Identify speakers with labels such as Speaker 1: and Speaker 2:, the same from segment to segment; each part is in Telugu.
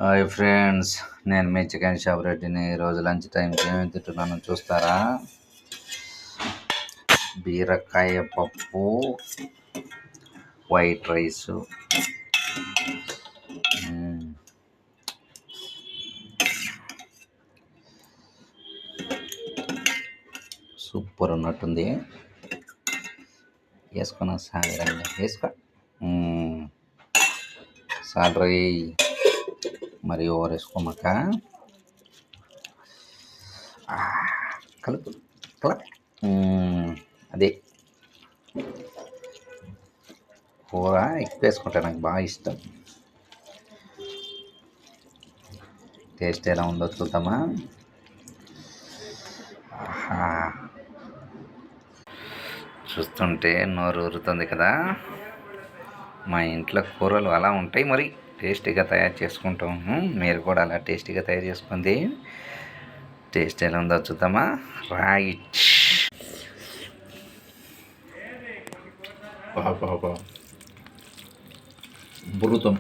Speaker 1: హాయ్ ఫ్రెండ్స్, నేను మీ చికెన్ షాప్ రెడ్డిని. ఈరోజు లంచ్ టైంకి ఏమేమి తింటున్నాను చూస్తారా? బీరకాయ పప్పు, వైట్ రైస్, సూపర్ ఉన్నట్టుంది. వేసుకున్నా సాగరండి, వేసుకో సాలరీ మరి ఓవర్ వేసుకోమాక. కలుపు అదే కూర ఎక్కువ వేసుకుంటా, నాకు బాగా ఇష్టం. టేస్ట్ ఎలా ఉందో చూద్దామా? చూస్తుంటే నోరు ఊరుతుంది కదా. మా ఇంట్లో కూరలు అలా ఉంటాయి, మరి టేస్టీగా తయారు చేసుకుంటాము. మీరు కూడా అలా టేస్టీగా తయారు చేసుకుంది. టేస్ట్ ఎలా ఉందో చూద్దామా? రైట్. అమృతం.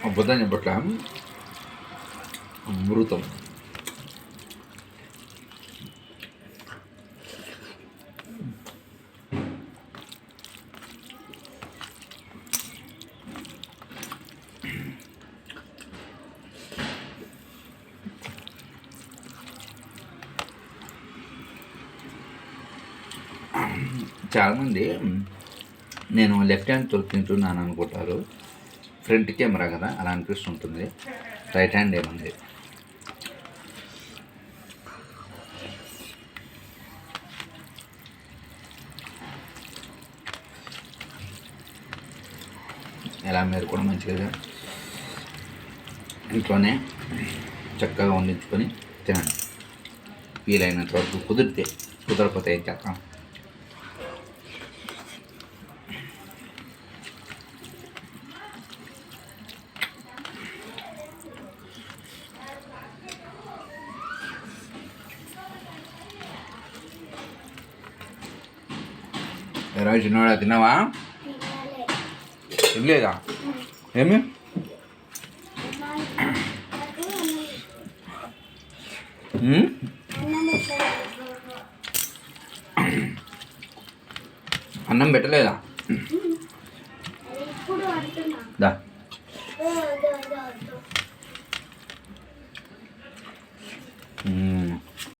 Speaker 1: అబద్ధం చెప్పట్లా, అమృతం. చాలామంది నేను లెఫ్ట్ హ్యాండ్తో తింటున్నాను అనుకుంటారు. ఫ్రంట్ కెమెరా కదా, అలా అనిపిస్తుంటుంది. రైట్ హ్యాండ్ ఏముంది. ఎలా మీరు కూడా మంచిగా ఇంట్లోనే చక్కగా వండించుకొని తినండి. వీలైనంత వరకు కుదరకపోతే ఏం చేస్తాం. ఎలా చిన్నవాడా, తిన్నావా? తినలేదా? ఏమి అన్నం పెట్టలేదా? దా